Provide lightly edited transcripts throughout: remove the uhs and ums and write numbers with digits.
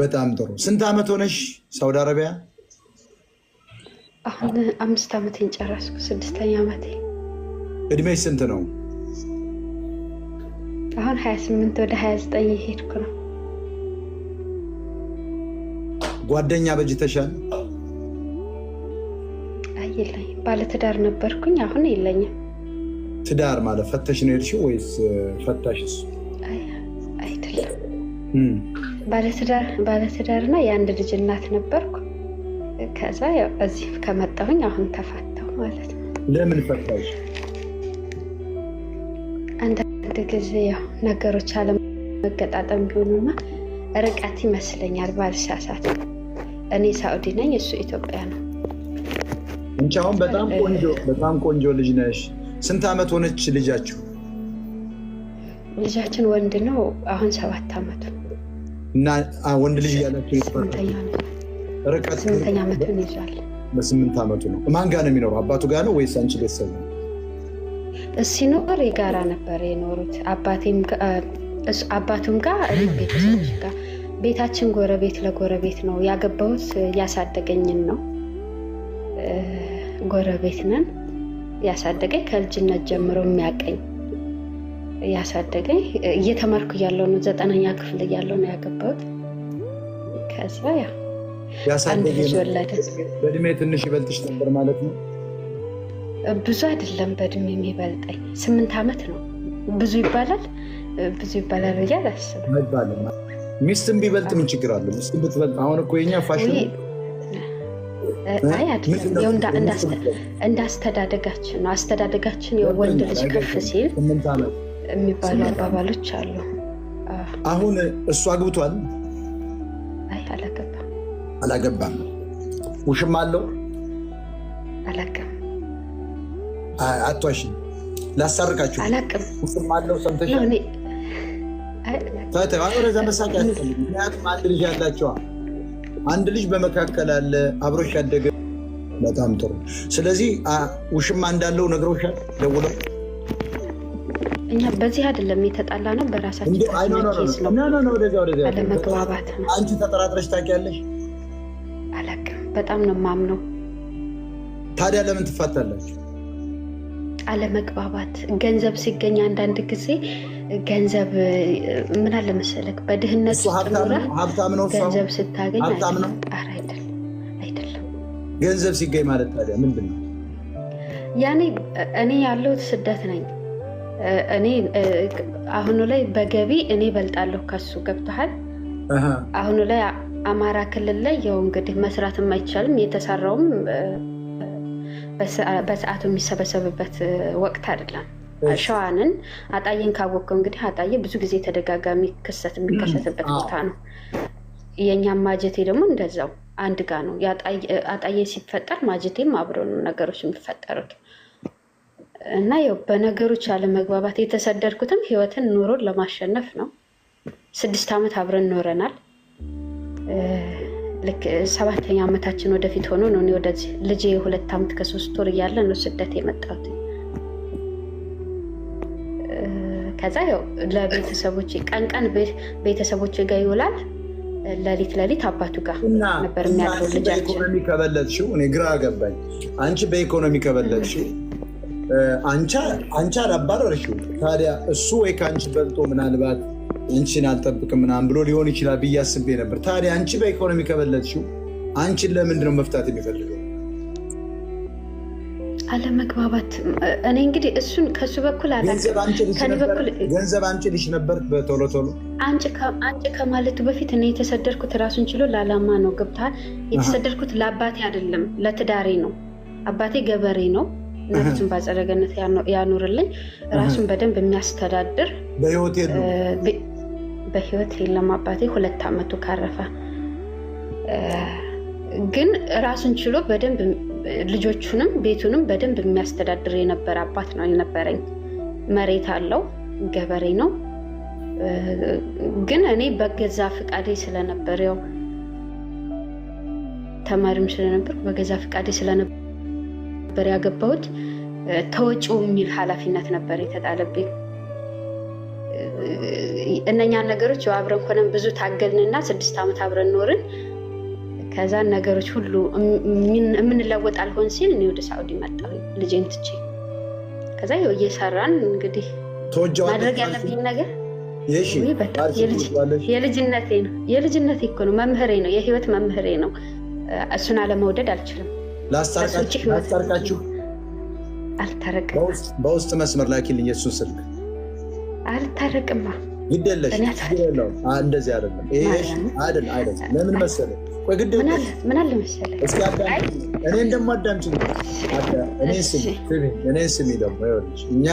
በጣም ጥሩ። ስንት ዓመት ሆነሽ ሳውዲ አረቢያ? አሁን 5 ዓመቴን ጨረስኩ። 6ኛ ዓመቴ። እድሜሽ ስንት ነው? አሁን 28 ወደ 29 እየሄድኩ ነው። ጓደኛ በጅተሻል? አይ የለኝም። ባለትዳር ነበርኩኝ፣ አሁን የለኝም። ትዳር ማለት ፈተሽ ነው የሄድሽው ወይስ ፈታሽስ? አይደለም፣ ባለትዳርና የአንድ ልጅ እናት ነበርኩ። ከዛ ያው እዚህ ከመጣሁኝ አሁን ተፋታሁ ማለት ነው። ለምን ፈታሽ? አንዳንድ ጊዜ ያው ነገሮች አለመገጣጠም ቢሆኑና ርቀት ይመስለኛል ባልሳሳት። እኔ ሳኡዲ ነኝ፣ እሱ ኢትዮጵያ ነው። አንቺ አሁን በጣም ቆንጆ ልጅ ነሽ። ስንት ዓመት ሆነች ልጃችሁ? ልጃችን ወንድ ነው፣ አሁን 7 ዓመቱ እና ወንድ ልጅ ያላችሁ ርቀት 8ኛ ዓመቱን ይዟል። በ8 ዓመቱ ነው። ማን ጋር ነው የሚኖረው? አባቱ ጋር ነው ወይስ አንቺ ቤተሰብ ነው? ሲኖር የጋራ ነበር የኖሩት። አባቱም ጋር ቤተሰቦች ጋር። ቤታችን ጎረቤት ለጎረቤት ነው። ያገባሁት ያሳደገኝን ነው። ጎረቤት ነን። ያሳደገኝ ከልጅነት ጀምሮ የሚያቀኝ ያሳደገኝ እየተማርኩ እያለሁ ነው። 9ኛ ክፍል እያለሁ ነው ያገባሁት። ከዛ ያ ያሳደገኝ ወለደ። በእድሜ ትንሽ ይበልጥሽ ነበር ማለት ነው? ብዙ አይደለም በእድሜ የሚበልጠኝ 8 ዓመት ነው። ብዙ ይባላል ብዬ አላስብም። አይባልም። ሚስትም ቢበልጥ ምን ችግር አለ? ሚስትም ብትበልጥ አሁን እኮ የኛ ፋሽን እንደ አስተዳደጋችን ነው። አስተዳደጋችን የወንድ ልጅ ከፍ ሲል የሚባሉ አባባሎች አሉ። አሁን እሱ አግብቷል? አይ አላገባም። ውሽም አለው? አላውቅም። አቷሽ ላሳርቃችሁ። አላውቅም። ውሽም አለው ሰምተሽ? ወደዛ መሳቅ ያስፈልግ። ምክንያቱም አንድ ልጅ ያላቸዋ አንድ ልጅ በመካከል አለ አብሮሽ ያደገ። በጣም ጥሩ። ስለዚህ ውሽማ እንዳለው ነግሮሻል ደውለው? እኛ በዚህ አይደለም የተጣላ ነው፣ በራሳችን አለመግባባት ነው። አንቺ ተጠራጥረሽ ታውቂያለሽ? አላውቅም። በጣም ነው የማምነው። ታዲያ ለምን ትፋታላችሁ? አለመግባባት። ገንዘብ ሲገኝ አንዳንድ ጊዜ ገንዘብ ምን አለ መሰለክ፣ በድህነት ሀብታም ነው ገንዘብ ስታገኝ አይደለም። ገንዘብ ሲገኝ ማለት ታዲያ ምንድን ነው? ያኔ እኔ ያለሁት ስደት ነኝ። እኔ አሁኑ ላይ በገቢ እኔ በልጣለሁ ከሱ። ገብቶሃል? አሁኑ ላይ አማራ ክልል ላይ ያው እንግዲህ መስራትም አይቻልም። የተሰራውም በሰዓቱ የሚሰበሰብበት ወቅት አይደለም። ሸዋንን አጣዬን ካወቀው እንግዲህ አጣዬ ብዙ ጊዜ ተደጋጋሚ ክስተት የሚከሰትበት ቦታ ነው። የእኛም ማጀቴ ደግሞ እንደዛው አንድ ጋ ነው። አጣዬ ሲፈጠር ማጀቴም አብሮ ነው ነገሮች የሚፈጠሩት። እና ያው በነገሮች አለመግባባት የተሰደድኩትም ህይወትን ኑሮን ለማሸነፍ ነው። 6 ዓመት አብረን ኖረናል። ልክ 7ኛ ዓመታችን ወደፊት ሆኖ ነው እኔ ወደዚህ ልጄ 2 ዓመት ከ3 ወር እያለ ነው ስደት የመጣሁት። ከዛ ያው ለቤተሰቦቼ ቀን ቤተሰቦቼ ጋር ይውላል፣ ሌሊት አባቱ ጋር ነበር የሚያድረው ልጃችን። በኢኮኖሚ ከበለጥሽው እኔ ግራ ገባኝ። አንቺ በኢኮኖሚ ከበለጥሽው አንቺ አላባረርሽው። ታዲያ እሱ ወይ ከአንቺ በልጦ ምናልባት አንቺን አልጠብቅም ምናምን ብሎ ሊሆን ይችላል ብዬ አስቤ ነበር። ታዲያ አንቺ በኢኮኖሚ ከበለጥሽው አንቺን ለምንድነው መፍታት የሚፈልገው? አለመግባባት። እኔ እንግዲህ እሱን ከሱ በኩል ገንዘብ አንቺ ልሽ ነበር በቶሎ አንቺ ከማለቱ በፊት እኔ የተሰደድኩት ራሱን ችሎ ለዓላማ ነው። ገብቶሃል? የተሰደድኩት ለአባቴ አይደለም ለትዳሬ ነው። አባቴ ገበሬ ነው። ነፍሱን በአጸደ ገነት ያኑርልኝ። ራሱን በደንብ የሚያስተዳድር በህይወት የለም። አባቴ 2 ዓመቱ ካረፈ ግን ራሱን ችሎ በደንብ ልጆቹንም ቤቱንም በደንብ የሚያስተዳድር የነበረ አባት ነው የነበረኝ። መሬት አለው፣ ገበሬ ነው። ግን እኔ በገዛ ፍቃዴ ስለነበር ያው ተማሪም ስለነበር በገዛ ፍቃዴ ስለነበር ያገባሁት ተወጪው የሚል ኃላፊነት ነበር የተጣለብኝ። እነኛ ነገሮች አብረን ሆነን ብዙ ታገልንና 6 ዓመት አብረን ኖርን። ከዛ ነገሮች ሁሉ የምንለወጥ አልሆን ሲል እኔ ወደ ሳዑዲ መጣሁ ልጄን ትቼ። ከዛ ይኸው እየሰራን እንግዲህ ማድረግ ያለብኝ ነገር የልጅነቴ እኮ ነው። መምህሬ ነው፣ የህይወት መምህሬ ነው። እሱን አለመውደድ አልችልም። ላስታርቃችሁ አልታረቅም። በውስጥ መስመር ላኪልኝ የእሱን ስልክ። አልታረቅማ ግደለሽ እንደዚህ አይደለም። ይሄ አይደለም። ለምን መሰለህ? ቆይ ግደለሽ ምን አለ መሰለህ? እስኪ እኔ እንደማዳምጪኝ እኔ ስሚ ደግሞ ይኸውልሽ፣ እኛ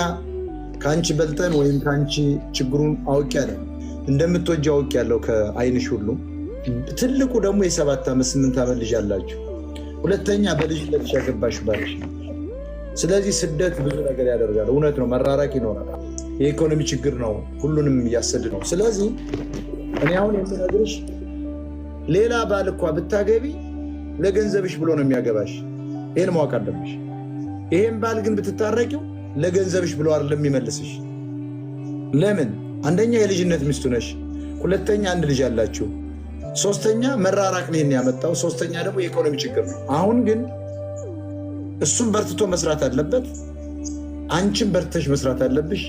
ከአንቺ በልጠን ወይም ከአንቺ ችግሩን አውቅ ያለ እንደምትወጂ አውቅ ያለው ከአይንሽ ሁሉ። ትልቁ ደግሞ የ7 ዓመት 8 ዓመት ልጅ አላችሁ። ሁለተኛ በልጅነትሽ ያገባሽ ባልሽ። ስለዚህ ስደት ብዙ ነገር ያደርጋል። እውነት ነው፣ መራራቅ ይኖራል። የኢኮኖሚ ችግር ነው፣ ሁሉንም እያሰድ ነው። ስለዚህ እኔ አሁን የምነግርሽ ሌላ ባል እኳ ብታገቢ ለገንዘብሽ ብሎ ነው የሚያገባሽ። ይህን ማወቅ አለብሽ። ይሄን ባል ግን ብትታረቂው ለገንዘብሽ ብሎ አይደለም የሚመልስሽ። ለምን? አንደኛ የልጅነት ሚስቱ ነሽ፣ ሁለተኛ አንድ ልጅ አላችሁ፣ ሶስተኛ መራራቅ ነው ያመጣው፣ ሶስተኛ ደግሞ የኢኮኖሚ ችግር ነው። አሁን ግን እሱም በርትቶ መስራት አለበት፣ አንቺም በርተሽ መስራት አለብሽ።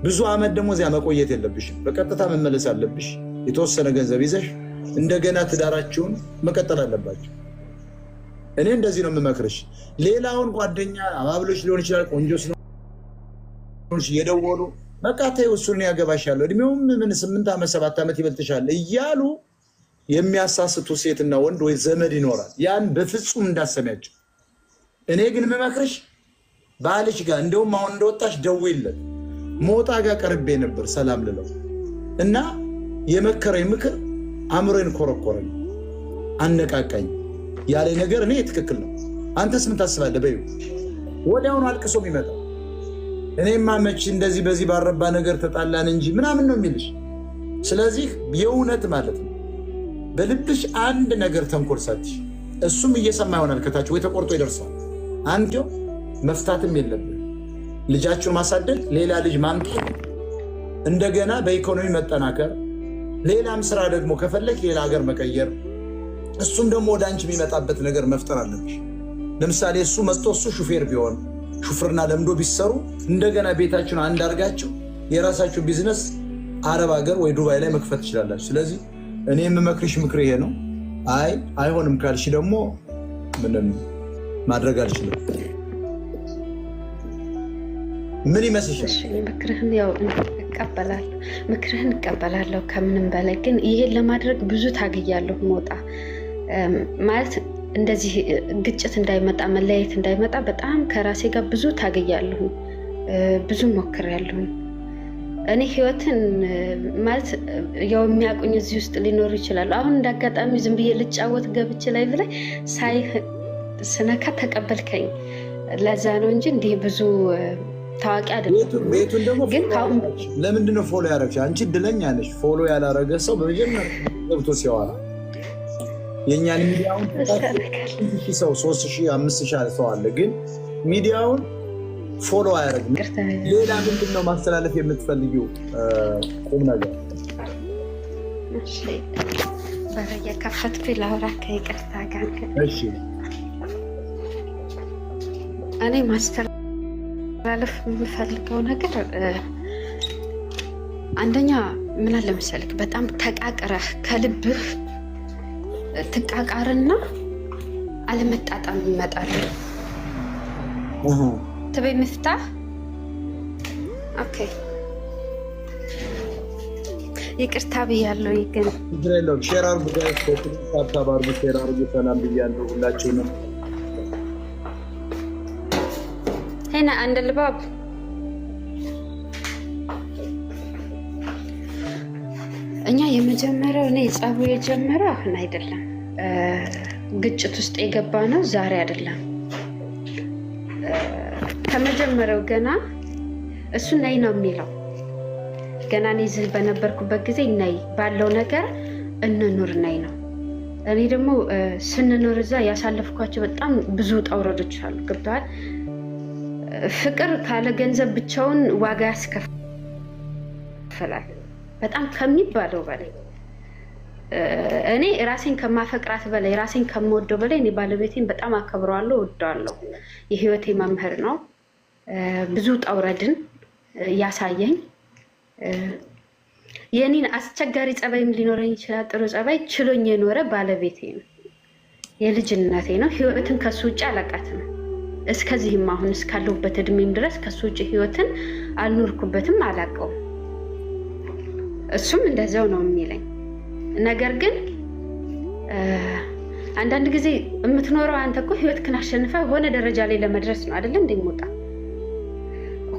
ብዙ ዓመት ደግሞ እዚያ መቆየት የለብሽም። በቀጥታ መመለስ አለብሽ። የተወሰነ ገንዘብ ይዘሽ እንደገና ትዳራችሁን መቀጠል አለባችሁ። እኔ እንደዚህ ነው የምመክርሽ። ሌላውን ጓደኛ አባብሎች ሊሆን ይችላል፣ ቆንጆ ስለሆንሽ እየደወሉ በቃ ተይው እሱን ያገባሻለሁ እድሜውም ምን 8 ዓመት 7 ዓመት ይበልጥሻል እያሉ የሚያሳስቱ ሴትና ወንድ ወይ ዘመድ ይኖራል። ያን በፍጹም እንዳሰሚያቸው። እኔ ግን የምመክርሽ ባልሽ ጋር እንደውም አሁን እንደወጣሽ ደውይለት። ሞጣ ጋር ቀርቤ ነበር ሰላም ልለው እና የመከረኝ ምክር አእምሮዬን ኮረኮረኝ፣ አነቃቃኝ። ያለ ነገር እኔ ትክክል ነው። አንተስ ምን ታስባለህ በይው። ወዲያውኑ አልቅሶ የሚመጣ እኔማ መች እንደዚህ በዚህ ባረባ ነገር ተጣላን እንጂ ምናምን ነው የሚልሽ። ስለዚህ የእውነት ማለት ነው በልብሽ አንድ ነገር ተንኮርሳትሽ፣ እሱም እየሰማ ይሆናል ከታች ወይ ተቆርጦ ይደርሳል። አንተ መፍታትም የለብን ልጃችሁን ማሳደግ፣ ሌላ ልጅ ማምጣት፣ እንደገና በኢኮኖሚ መጠናከር፣ ሌላም ስራ ደግሞ ከፈለክ ሌላ ሀገር መቀየር፣ እሱም ደግሞ ወደ አንቺ የሚመጣበት ነገር መፍጠር አለብሽ። ለምሳሌ እሱ መጥቶ እሱ ሹፌር ቢሆን ሹፍርና ለምዶ ቢሰሩ እንደገና ቤታችሁን አንድ አድርጋችሁ የራሳችሁ ቢዝነስ አረብ ሀገር ወይ ዱባይ ላይ መክፈት ትችላላችሁ። ስለዚህ እኔ የምመክርሽ ምክር ይሄ ነው። አይሆንም ካልሽ ደግሞ ምንም ማድረግ አልችልም። ምን ይመስልሻል? ምክርህን ያው እቀበላለሁ። ከምንም በላይ ግን ይሄን ለማድረግ ብዙ ታግያለሁ። ሞጣ ማለት እንደዚህ ግጭት እንዳይመጣ መለያየት እንዳይመጣ በጣም ከራሴ ጋር ብዙ ታግያለሁ፣ ብዙ ሞክሬያለሁ። እኔ ህይወትን ማለት ያው የሚያውቁኝ እዚህ ውስጥ ሊኖሩ ይችላሉ። አሁን እንዳጋጣሚ ዝም ብዬ ልጫወት ገብቼ ላይ ብላይ ሳይ ስነካ ተቀበልከኝ። ለዛ ነው እንጂ እንዲህ ብዙ ታዋቂ አይደለም። ቤቱን ደግሞ ለምንድን ነው ፎሎ ያደረግሽ? አንቺ እድለኛ ነሽ። ፎሎ ያላረገ ሰው በመጀመሪያ ገብቶ ሲያወራ የእኛን ሚዲያውን ሰው 3000 5000 ሰው አለ፣ ግን ሚዲያውን ፎሎ አያደርግም። ሌላ ምንድን ነው ማስተላለፍ የምትፈልጊው ቁም ነገር? የከፈትኩ ላውራ ከይቅርታ ጋር። እሺ እኔ ማስተላለፍ የምፈልገው ነገር አንደኛ ምን አለ መሰለክ፣ በጣም ተቃቅረህ ከልብህ ትቃቃርና አለመጣጣም ይመጣል። تبي مفتاح؟ اوكي ይቅርታ ብያለሁ። ይገን ድሬለው ሼር አርጉ፣ ታብታብ አርጉ፣ ሼር አርጉ። ሰላም ብያለሁ ሁላችሁንም። هنا عند الباب እኛ የመጀመሪያው እኔ ጸቡ የጀመረው አሁን አይደለም፣ ግጭት ውስጥ የገባ ነው ዛሬ አይደለም። ከመጀመሪያው ገና እሱ ነይ ነው የሚለው። ገና እኔ እዚህ በነበርኩበት ጊዜ ነይ ባለው ነገር እንኑር ነይ ነው። እኔ ደግሞ ስንኖር እዛ ያሳለፍኳቸው በጣም ብዙ ውጣ ውረዶች አሉ። ገብቶሃል? ፍቅር ካለ ገንዘብ ብቻውን ዋጋ ያስከፍላል። ያካፍላል በጣም ከሚባለው በላይ። እኔ ራሴን ከማፈቅራት በላይ ራሴን ከመወደው በላይ እኔ ባለቤቴን በጣም አከብረዋለሁ፣ እወደዋለሁ። የህይወቴ መምህር ነው። ብዙ ጣውረድን ያሳየኝ የኔን አስቸጋሪ ጸባይም ሊኖረኝ ይችላል፣ ጥሩ ጸባይ ችሎኝ የኖረ ባለቤቴ ነው። የልጅነቴ ነው። ህይወትን ከሱ ውጭ አላውቃትም። እስከዚህም አሁን እስካለሁበት እድሜም ድረስ ከሱ ውጭ ህይወትን አልኖርኩበትም፣ አላውቀውም። እሱም እንደዛው ነው የሚለኝ። ነገር ግን አንዳንድ ጊዜ የምትኖረው አንተ እኮ ህይወትህን አሸንፈህ ሆነ ደረጃ ላይ ለመድረስ ነው አይደል? እንደሞጣ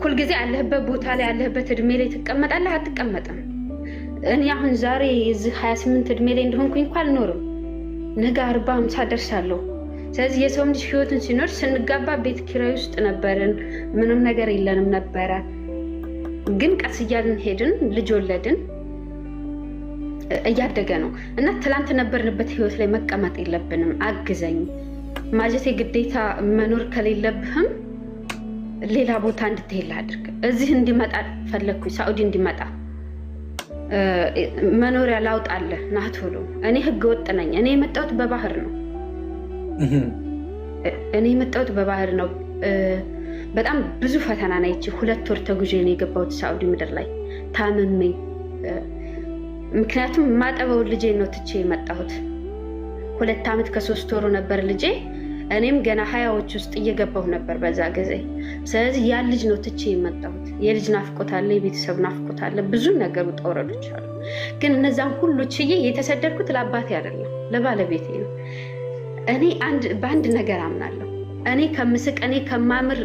ሁልጊዜ ያለህበት ቦታ ላይ ያለህበት እድሜ ላይ ትቀመጣለህ? አትቀመጥም። እኔ አሁን ዛሬ እዚህ 28 እድሜ ላይ እንደሆንኩኝ እንኳን አልኖርም። ነገ 40 50 ደርሳለሁ። ስለዚህ የሰው ልጅ ህይወትን ሲኖር ስንጋባ ቤት ኪራይ ውስጥ ነበርን፣ ምንም ነገር የለንም ነበረ። ግን ቀስ እያልን ሄድን፣ ልጅ ወለድን፣ እያደገ ነው እና ትላንት ነበርንበት ህይወት ላይ መቀመጥ የለብንም። አግዘኝ ማጀቴ ግዴታ መኖር ከሌለብህም ሌላ ቦታ እንድትሄድ አድርግ። እዚህ እንዲመጣ ፈለግኩኝ፣ ሳኡዲ እንዲመጣ መኖሪያ ላውጣለህ ና ቶሎ። እኔ ህገ ወጥ ነኝ። እኔ የመጣሁት በባህር ነው። በጣም ብዙ ፈተና ናይቼ 2 ወር ተጉዤ ነው የገባሁት ሳኡዲ ምድር ላይ ታምሜ። ምክንያቱም ማጠበው ልጄ ነው ትቼ የመጣሁት። 2 ዓመት ከ3 ወሩ ነበር ልጄ። እኔም ገና 20ዎች ውስጥ እየገባሁ ነበር በዛ ጊዜ። ስለዚህ ያ ልጅ ነው ትቼ የመጣሁት። የልጅ ናፍቆት አለ፣ የቤተሰብ ናፍቆት አለ፣ ብዙ ነገር ውጣ ውረዶች አሉ። ግን እነዛን ሁሉ ችዬ የተሰደድኩት ለአባቴ አይደለም ለባለቤቴ ነው። እኔ በአንድ ነገር አምናለሁ። እኔ ከምስቅ እኔ ከማምር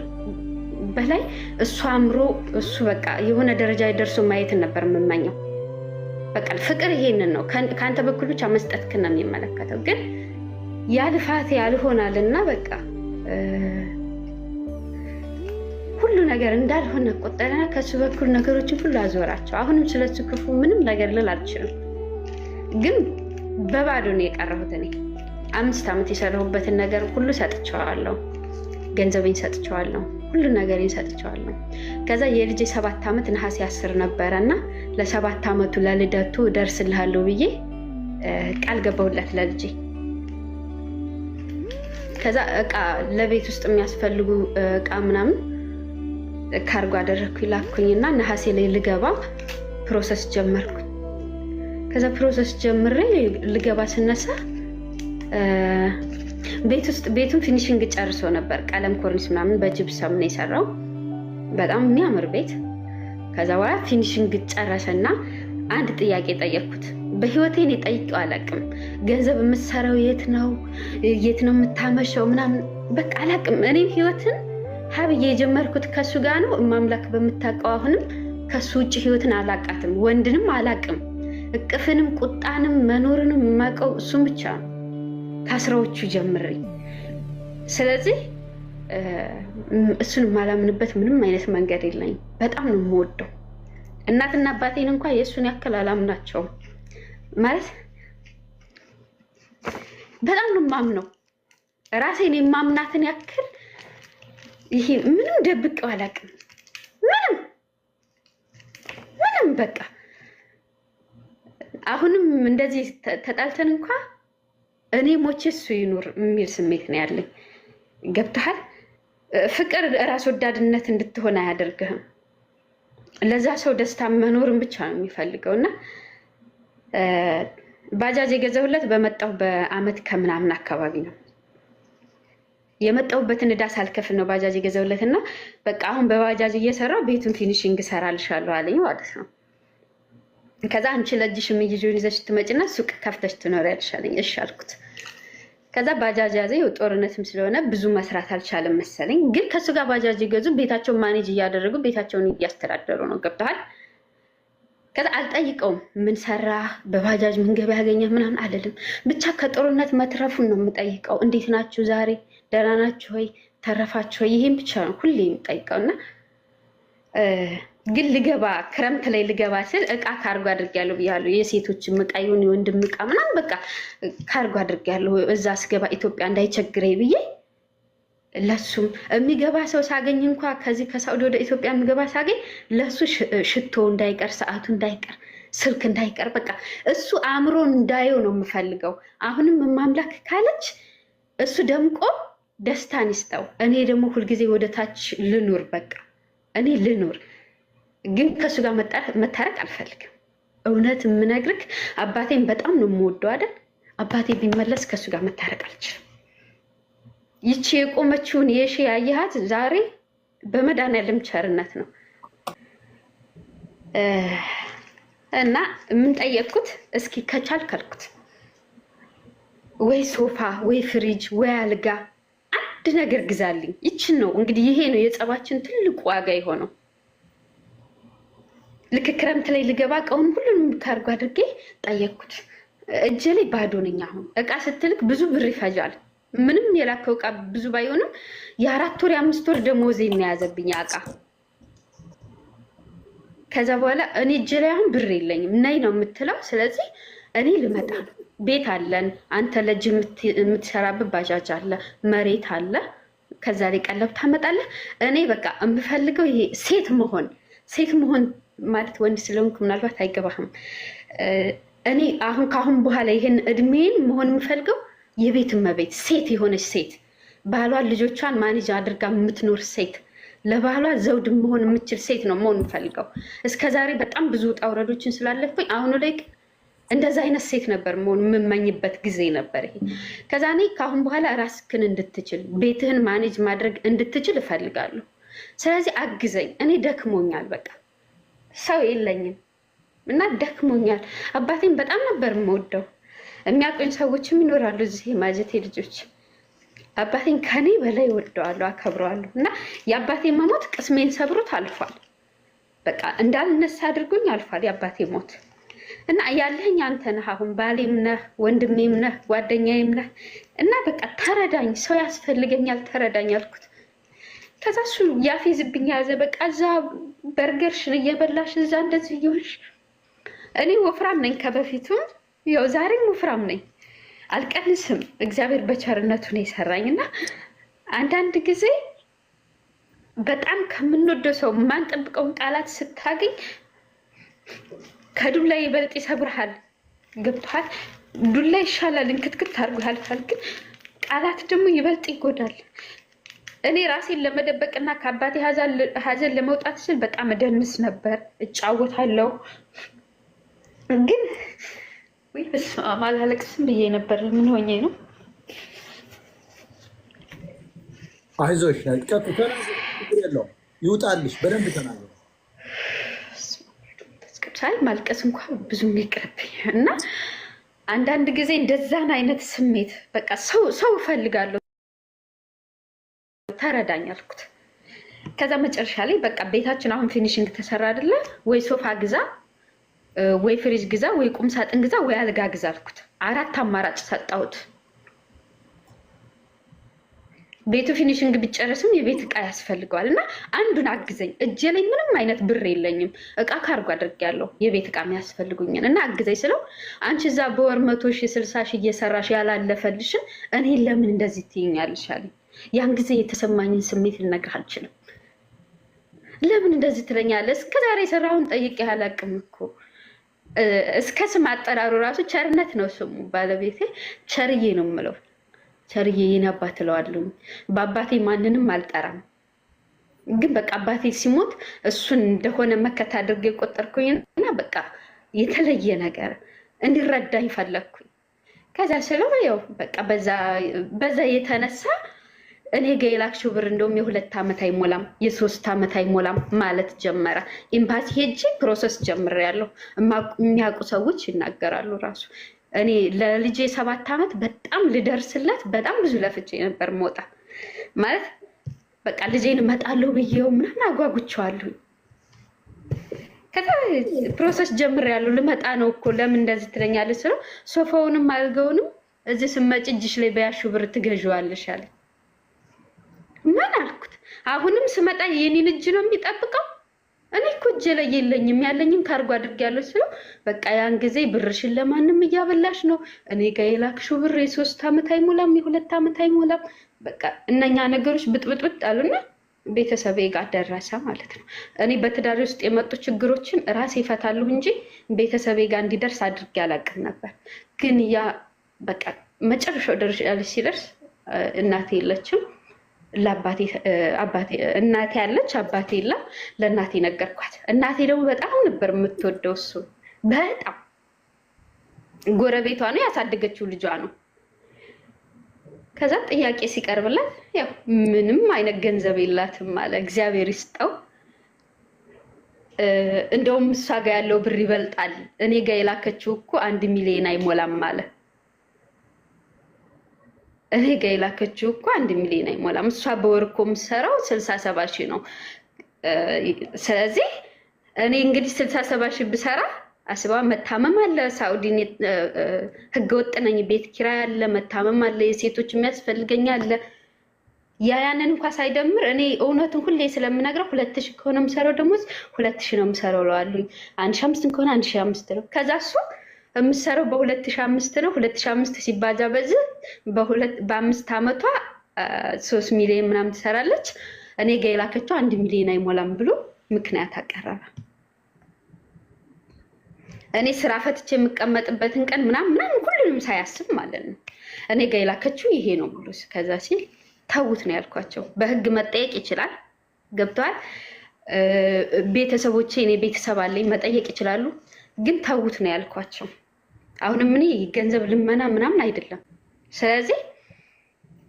በላይ እሱ አምሮ እሱ በቃ የሆነ ደረጃ ደርሶ ማየትን ነበር የምመኘው። በቃ ፍቅር ይሄንን ነው። ከአንተ በኩል ብቻ መስጠትክን ነው የሚመለከተው። ግን ያልፋት ያልሆናልና በቃ ሁሉ ነገር እንዳልሆነ ቆጠረና ከሱ በኩል ነገሮችን ሁሉ አዞራቸው። አሁንም ስለሱ ክፉ ምንም ነገር ልል አልችልም። ግን በባዶ ነው የቀረሁት። እኔ 5 ዓመት የሰራሁበትን ነገር ሁሉ ሰጥቼዋለሁ። ገንዘቤን ሰጥቼዋለሁ፣ ሁሉ ነገሬን ሰጥቼዋለሁ። ከዛ የልጄ 7 ዓመት ነሐሴ 10 ነበረና ለ7 ዓመቱ ለልደቱ ደርስልሃለሁ ብዬ ቃል ገባሁለት ለልጄ። ከዛ እቃ ለቤት ውስጥ የሚያስፈልጉ እቃ ምናምን ካርጎ አደረግኩ ላኩኝና ነሐሴ ላይ ልገባ ፕሮሰስ ጀመርኩኝ። ከዛ ፕሮሰስ ጀምሬ ልገባ ስነሳ ቤቱን ፊኒሽንግ ጨርሶ ነበር። ቀለም ኮርኒስ ምናምን በጅብሰም ነው የሰራው። በጣም የሚያምር ቤት። ከዛ በኋላ ፊኒሽንግ ጨረሰና አንድ ጥያቄ ጠየቅኩት። በህይወቴ እኔ ጠይቄው አላውቅም። ገንዘብ የምትሰራው የት ነው የምታመሸው ምናምን በቃ አላውቅም። እኔም ህይወትን ሀብዬ የጀመርኩት ከሱ ጋር ነው። ማምላክ በምታውቀው አሁንም ከሱ ውጭ ህይወትን አላውቃትም። ወንድንም አላውቅም። እቅፍንም ቁጣንም መኖርንም የማውቀው እሱም ብቻ ነው ከ10ዎቹ ጀምሬ። ስለዚህ እሱን የማላምንበት ምንም አይነት መንገድ የለኝም። በጣም ነው የምወደው። እናትና አባቴን እንኳን የእሱን ያክል አላምናቸውም። ማለት በጣም ነው የማምነው። ራሴን የማምናትን ያክል ይሄ ምንም ደብቀው አላውቅም። ምንም በቃ አሁንም እንደዚህ ተጣልተን እንኳን እኔ ሞቼ እሱ ይኑር የሚል ስሜት ነው ያለኝ። ገብተሃል? ፍቅር ራስ ወዳድነት እንድትሆን አያደርግህም። ለዛ ሰው ደስታ መኖርን ብቻ ነው የሚፈልገው። እና ባጃጅ የገዛሁለት በመጣው በአመት ከምናምን አካባቢ ነው የመጣሁበትን ዕዳ ሳልከፍል ነው ባጃጅ የገዛሁለት። እና በቃ አሁን በባጃጅ እየሰራው ቤቱን ፊኒሽንግ እሰራልሻለሁ አለኝ ማለት ነው። ከዛ አንቺ ለእጅሽ የሚይዙን ይዘሽ ትመጪና ሱቅ ከፍተሽ ትኖሪያለሽ አለኝ። እሺ አልኩት። ከዛ ባጃጅ ያዘ። ጦርነትም ስለሆነ ብዙ መስራት አልቻለም መሰለኝ። ግን ከሱ ጋር ባጃጅ ይገዙ፣ ቤታቸውን ማኔጅ እያደረጉ ቤታቸውን እያስተዳደሩ ነው። ገብተሃል? ከዛ አልጠይቀውም ምን ሰራ በባጃጅ ምን ገበያ ያገኘ ምናምን አልልም። ብቻ ከጦርነት መትረፉን ነው የምጠይቀው። እንዴት ናችሁ ዛሬ ደህና ናችሁ ወይ ተረፋችሁ ወይ? ይሄን ብቻ ነው ሁሌ የምጠይቀውና ግን ልገባ ክረምት ላይ ልገባ ስል እቃ ካርጎ አድርጌያለሁ ብያለሁ። የሴቶች እቃ ይሁን የወንድም እቃ ምናምን በቃ ካርጎ አድርጌያለሁ። እዛ ስገባ ኢትዮጵያ እንዳይቸግረኝ ብዬ ለሱም የሚገባ ሰው ሳገኝ እንኳ ከዚህ ከሳውዲ ወደ ኢትዮጵያ የሚገባ ሳገኝ ለሱ ሽቶ እንዳይቀር፣ ሰዓቱ እንዳይቀር፣ ስልክ እንዳይቀር፣ በቃ እሱ አእምሮን እንዳየው ነው የምፈልገው። አሁንም ማምላክ ካለች እሱ ደምቆ ደስታን ይስጠው። እኔ ደግሞ ሁልጊዜ ወደ ታች ልኑር። በቃ እኔ ልኑር፣ ግን ከእሱ ጋር መታረቅ አልፈልግም። እውነት የምነግርህ አባቴን በጣም ነው የምወደው አይደል? አባቴ ቢመለስ ከእሱ ጋር መታረቅ አልችልም። ይቺ የቆመችውን የሺ ያየሃት ዛሬ በመድኃኒዓለም ቸርነት ነው። እና የምንጠየቅኩት እስኪ ከቻልክ አልኩት ወይ ሶፋ ወይ ፍሪጅ ወይ አልጋ አንድ ነገር ግዛልኝ። ይችን ነው እንግዲህ፣ ይሄ ነው የጸባችን ትልቁ ዋጋ የሆነው። ልክ ክረምት ላይ ልገባ እቃውን ሁሉንም ካርጎ አድርጌ ጠየቅኩት። እጄ ላይ ባዶ ነኝ። አሁን እቃ ስትልክ ብዙ ብር ይፈጃል። ምንም የላከው እቃ ብዙ ባይሆንም የ4 ወር የ5 ወር ደሞዜ እናያዘብኝ እቃ። ከዛ በኋላ እኔ እጄ ላይ አሁን ብር የለኝም ነይ ነው የምትለው። ስለዚህ እኔ ልመጣ ነው። ቤት አለን፣ አንተ ለእጅ የምትሰራበት ባጃጅ አለ፣ መሬት አለ። ከዛ ላይ ቀለብ ታመጣለህ። እኔ በቃ የምፈልገው ይሄ ሴት መሆን ማለት ወንድ ስለሆንኩ ምናልባት አይገባህም። እኔ አሁን ከአሁን በኋላ ይሄን እድሜን መሆን የምፈልገው የቤት እመቤት ሴት የሆነች ሴት፣ ባሏን ልጆቿን ማኔጅ አድርጋ የምትኖር ሴት፣ ለባሏ ዘውድ መሆን የምችል ሴት ነው መሆን የምፈልገው። እስከዛሬ በጣም ብዙ ውጣ ውረዶችን ስላለፍኩኝ አሁኑ ላይ እንደዛ አይነት ሴት ነበር መሆን የምመኝበት ጊዜ ነበር ይሄ። ከዛ እኔ ከአሁን በኋላ ራስክን እንድትችል ቤትህን ማኔጅ ማድረግ እንድትችል እፈልጋለሁ። ስለዚህ አግዘኝ። እኔ ደክሞኛል፣ በቃ ሰው የለኝም እና ደክሞኛል። አባቴን በጣም ነበር የምወደው። የሚያውቁኝ ሰዎችም ይኖራሉ እዚህ የማጀቴ ልጆች። አባቴን ከኔ በላይ ወደዋለሁ፣ አከብረዋለሁ። እና የአባቴ መሞት ቅስሜን ሰብሮት አልፏል። በቃ እንዳልነሳ አድርጎኝ አልፏል የአባቴ ሞት። እና ያለኝ አንተ ነህ። አሁን ባሌም ነህ፣ ወንድሜም ነህ፣ ጓደኛዬም ነህ። እና በቃ ተረዳኝ፣ ሰው ያስፈልገኛል፣ ተረዳኝ አልኩት። ከዛ እሱ ያፌዝብኝ ያዘ። በቃ እዛ በርገርሽን እየበላሽ እዛ እንደዚህ እየሆንሽ። እኔ ወፍራም ነኝ ከበፊቱም፣ ያው ዛሬም ወፍራም ነኝ፣ አልቀንስም። እግዚአብሔር በቸርነቱ ነው የሰራኝ። እና አንዳንድ ጊዜ በጣም ከምንወደው ሰው የማንጠብቀውን ቃላት ስታገኝ ከዱላ ይበልጥ ይሰብርሃል። ገብቶሃል? ዱላ ይሻላል፣ እንክትክት አድርጎ ያልፋል። ግን ቃላት ደግሞ ይበልጥ ይጎዳል። እኔ ራሴን ለመደበቅና ከአባቴ ሀዘን ለመውጣት ስል በጣም እደንስ ነበር፣ እጫወታለሁ። ግን ወይ በስመ አብ አላለቅስም ብዬ ነበር። ምን ሆኜ ነው? አይዞሽ፣ የለውም ይውጣልሽ። በደንብ ተናገር። ሳይ ማልቀስ እንኳን ብዙም ይቅርብኝ። እና አንዳንድ ጊዜ እንደዛን አይነት ስሜት በቃ ሰው እፈልጋለሁ፣ ተረዳኝ አልኩት። ከዛ መጨረሻ ላይ በቃ ቤታችን አሁን ፊኒሽንግ ተሰራ አይደለ ወይ ሶፋ ግዛ፣ ወይ ፍሪጅ ግዛ፣ ወይ ቁም ሳጥን ግዛ፣ ወይ አልጋ ግዛ አልኩት። 4 አማራጭ ሰጣሁት። ቤቱ ፊኒሽንግ ቢጨርስም የቤት እቃ ያስፈልገዋል እና አንዱን አግዘኝ። እጄ ላይ ምንም አይነት ብር የለኝም፣ እቃ ካርጎ አድርጌያለሁ የቤት እቃ የሚያስፈልጉኝን እና አግዘኝ ስለው አንቺ እዛ በወር 100 ሺህ 60 ሺህ እየሰራሽ ያላለፈልሽን እኔን ለምን እንደዚህ ትይኛለሽ አለኝ። ያን ጊዜ የተሰማኝን ስሜት ልነግርህ አልችልም። ለምን እንደዚህ ትለኛለህ? እስከዛሬ የሰራሁን ጠይቄ አላውቅም እኮ። እስከ ስም አጠራሩ ራሱ ቸርነት ነው ስሙ። ባለቤቴ ቸርዬ ነው የምለው። ቸርዬ የኔ አባት እለዋለሁ። በአባቴ ማንንም አልጠራም። ግን በቃ አባቴ ሲሞት እሱን እንደሆነ መከታ አድርጌ የቆጠርኩኝ እና በቃ የተለየ ነገር እንዲረዳኝ ፈለግኩኝ። ከዛ ስለው ያው በቃ በዛ የተነሳ እኔ ጋ የላክሽው ብር እንደውም የ2 ዓመት አይሞላም የ3 ዓመት አይሞላም ማለት ጀመረ። ኤምባሲ ሄጄ ፕሮሰስ ጀምሬያለሁ። የሚያውቁ ሰዎች ይናገራሉ ራሱ እኔ ለልጄ 7 ዓመት በጣም ልደርስለት በጣም ብዙ ለፍቼ ነበር። ሞጣ ማለት በቃ ልጄን እመጣለሁ ብዬው ምናምን አጓጉቸዋለሁ። ከዛ ፕሮሰስ ጀምሬያለሁ። ልመጣ ነው እኮ ለምን እንደዚህ ትለኛለች ስለው ሶፋውንም አልገውንም እዚህ ስመጭ እጅሽ ላይ በያሽው ብር ትገዥዋለሽ አለ። ምን አልኩት? አሁንም ስመጣ የኔን እጅ ነው የሚጠብቀው? እኔ እኮ እጄ ላይ የለኝም ያለኝም ካርጎ አድርጌያለሁ ስለው በቃ ያን ጊዜ ብርሽን ለማንም እያበላሽ ነው እኔ ጋር የላክሽው ብር የ3 ዓመት አይሞላም የ2 ዓመት አይሞላም በቃ እነኛ ነገሮች ብጥብጥብጥ አሉና ቤተሰቤ ጋር ደረሰ ማለት ነው። እኔ በትዳር ውስጥ የመጡ ችግሮችን ራሴ እፈታለሁ እንጂ ቤተሰቤ ጋር እንዲደርስ አድርጌ አላውቅም ነበር። ግን ያ በቃ መጨረሻው ደረጃ ላይ ሲደርስ እናቴ የለችም እናቴ ያለች አባቴ የለም። ለእናቴ ነገርኳት። እናቴ ደግሞ በጣም ነበር የምትወደው እሱ በጣም ጎረቤቷ ነው ያሳደገችው ልጇ ነው። ከዛ ጥያቄ ሲቀርብላት ያው ምንም አይነት ገንዘብ የላትም አለ። እግዚአብሔር ይስጠው እንደውም እሷ ጋር ያለው ብር ይበልጣል እኔ ጋር የላከችው እኮ 1 ሚሊዮን አይሞላም አለ። እኔ ጋር የላከችው እኮ 1 ሚሊዮን አይሞላም እሷ በወር እኮ የምትሰራው 67 ሺህ ነው። ስለዚህ እኔ እንግዲህ 67 ሺህ ብሰራ አስባ መታመም አለ ሳኡዲ ህገወጥ ነኝ ቤት ኪራይ አለ መታመም አለ የሴቶች የሚያስፈልገኝ አለ ያንን እንኳን ሳይደምር እኔ እውነቱን ሁሌ ስለምነግረው 2000 ከሆነ የምሰራው ደግሞ 2000 ነው የምሰራው ለዋሉኝ 1500 ከሆነ 1500 ነው። ከዛ እሱ የምሰራው በ2005 ነው 2005 ሲባዛ በዚህ በ5 ዓመቷ 3 ሚሊዮን ምናምን ትሰራለች። እኔ ጋር የላከችው 1 ሚሊዮን አይሞላም ብሎ ምክንያት አቀረበ። እኔ ስራ ፈትቼ የምቀመጥበትን ቀን ምናምን ሁሉንም ሳያስብ ማለት ነው እኔ ጋር የላከችው ይሄ ነው ብሎ ከዛ ሲል ተውት ነው ያልኳቸው። በህግ መጠየቅ ይችላል ገብቷል። ቤተሰቦቼ እኔ ቤተሰብ አለኝ መጠየቅ ይችላሉ፣ ግን ተውት ነው ያልኳቸው። አሁንም እኔ ገንዘብ ልመና ምናምን አይደለም። ስለዚህ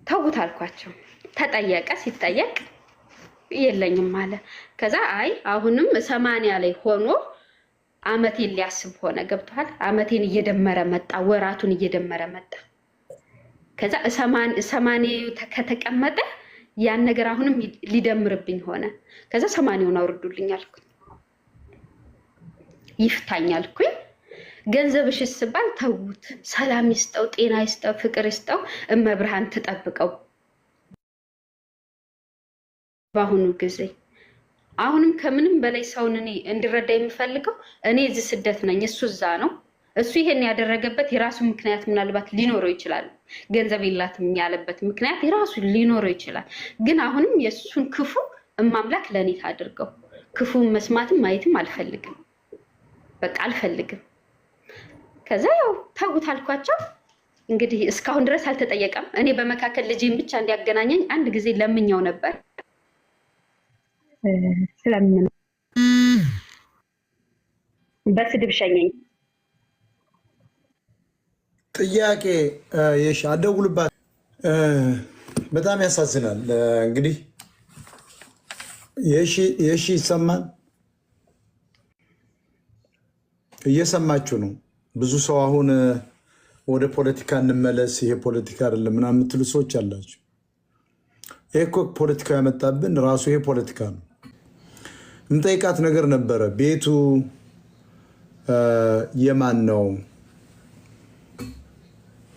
ተውት አልኳቸው። ተጠየቀ። ሲጠየቅ የለኝም አለ። ከዛ አይ አሁንም 80 ላይ ሆኖ አመቴን ሊያስብ ሆነ ገብቷል። አመቴን እየደመረ መጣ፣ ወራቱን እየደመረ መጣ። ከዛ 80 ከተቀመጠ ያን ነገር አሁንም ሊደምርብኝ ሆነ። ከዛ 80ውን አውርዱልኝ አልኩኝ። ይፍታኝ አልኩኝ። ገንዘብሽ ስባል ተውት፣ ሰላም ይስጠው፣ ጤና ይስጠው፣ ፍቅር ይስጠው፣ እመብርሃን ትጠብቀው። በአሁኑ ጊዜ አሁንም ከምንም በላይ ሰውን እኔ እንዲረዳ የሚፈልገው እኔ እዚህ ስደት ነኝ፣ እሱ እዛ ነው። እሱ ይሄን ያደረገበት የራሱ ምክንያት ምናልባት ሊኖረው ይችላል። ገንዘብ የላትም ያለበት ምክንያት የራሱ ሊኖረው ይችላል። ግን አሁንም የእሱን ክፉ እማምላክ ለእኔ ታድርገው። ክፉን መስማትም ማየትም አልፈልግም፣ በቃ አልፈልግም። ከዛ ያው ተውት አልኳቸው። እንግዲህ እስካሁን ድረስ አልተጠየቀም። እኔ በመካከል ልጄን ብቻ እንዲያገናኘኝ አንድ ጊዜ ለምኛው ነበር። ስለምን በስድብ ሸኘኝ። ጥያቄ የሺ አደውልባት። በጣም ያሳዝናል። እንግዲህ የሺ ይሰማል፣ እየሰማችሁ ነው። ብዙ ሰው አሁን ወደ ፖለቲካ እንመለስ፣ ይሄ ፖለቲካ አይደለም ምናምን የምትሉ ሰዎች አላችሁ። ይሄ እኮ ፖለቲካ ያመጣብን ራሱ ይሄ ፖለቲካ ነው። የምጠይቃት ነገር ነበረ። ቤቱ የማን ነው?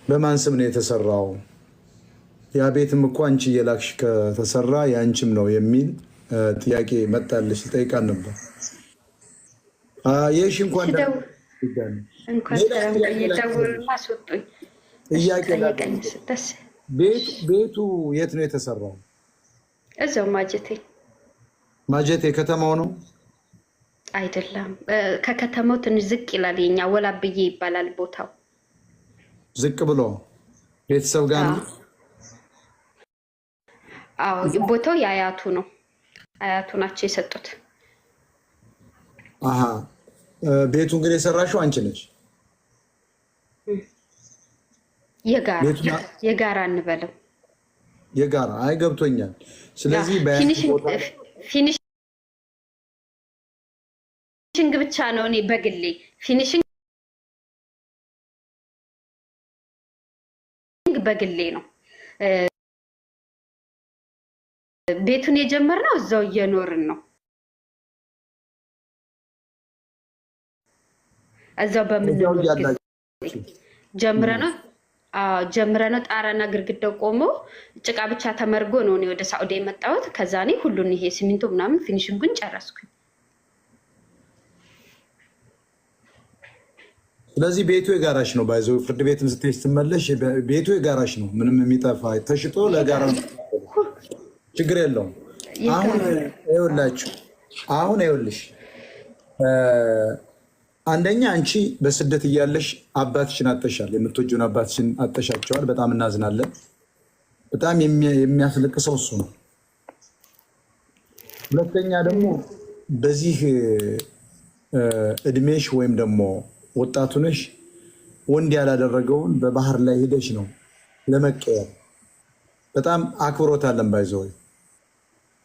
በማን ስም ነው የተሰራው? ያ ቤትም እኮ አንቺ እየላክሽ ከተሰራ የአንቺም ነው የሚል ጥያቄ መጣለች። ልጠይቃት ነበር። ይሽ እንኳን ቤቱ የት ነው የተሰራው? እዛው ማጀቴ ከተማው ነው አይደለም። ከከተማው ትንሽ ዝቅ ይላል። የኛ ወላብዬ ይባላል ቦታው። ዝቅ ብሎ ቤተሰብ ጋር ነው? አዎ ቦታው የአያቱ ነው። አያቱ ናቸው የሰጡት። አሃ ቤቱ እንግዲህ የሰራሽው አንቺ ነሽ? የጋራ እንበለው። የጋራ አይ ገብቶኛል። ስለዚህ ፊኒሽንግ ብቻ ነው። እኔ በግሌ ፊኒሽንግ በግሌ ነው። ቤቱን የጀመርነው እዛው እየኖርን ነው። እዛው በምንኖር ጀምረነው ጣራና ግርግዳው ቆሞ ጭቃ ብቻ ተመርጎ ነው እኔ ወደ ሳኡዲ የመጣሁት። ከዛ እኔ ሁሉን ይሄ ሲሚንቶ ምናምን ፊኒሽንጉን ጨረስኩኝ። ስለዚህ ቤቱ የጋራሽ ነው። ባይዘው ፍርድ ቤትም ስትሄጂ ስትመለሽ ቤቱ የጋራሽ ነው። ምንም የሚጠፋ ተሽጦ ለጋራ ችግር የለውም። አሁን ይኸውላችሁ አሁን ይኸውልሽ አንደኛ አንቺ በስደት እያለሽ አባትሽን አጠሻል። የምትወጂውን አባትሽን አጠሻቸዋል። በጣም እናዝናለን። በጣም የሚያስለቅሰው እሱ ነው። ሁለተኛ ደግሞ በዚህ እድሜሽ ወይም ደግሞ ወጣቱ ነሽ ወንድ ያላደረገውን በባህር ላይ ሄደሽ ነው ለመቀየር። በጣም አክብሮት አለን። ባይዘው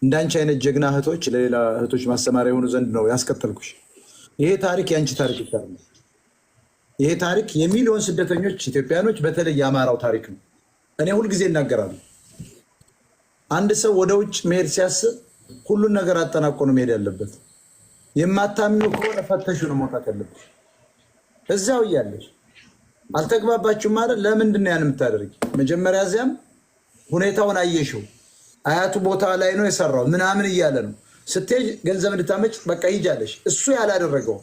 እንዳንቺ አይነት ጀግና እህቶች ለሌላ እህቶች ማስተማሪያ የሆኑ ዘንድ ነው ያስቀጠልኩሽ። ይሄ ታሪክ የአንቺ ታሪክ ይታል። ይሄ ታሪክ የሚሊዮን ስደተኞች ኢትዮጵያኖች፣ በተለይ የአማራው ታሪክ ነው። እኔ ሁልጊዜ እናገራለሁ፣ አንድ ሰው ወደ ውጭ መሄድ ሲያስብ ሁሉን ነገር አጠናቆ ነው መሄድ ያለበት። የማታምኑ ከሆነ ፈተሹ ነው መውጣት ያለብሽ። እዛው እያለሽ አልተግባባችሁ ማለት ለምንድን ነው ያን የምታደርጊ? መጀመሪያ እዚያም ሁኔታውን አየሽው። አያቱ ቦታ ላይ ነው የሰራው ምናምን እያለ ነው ስትሄጂ ገንዘብ እንድታመጭ በቃ ይጃለሽ። እሱ ያላደረገው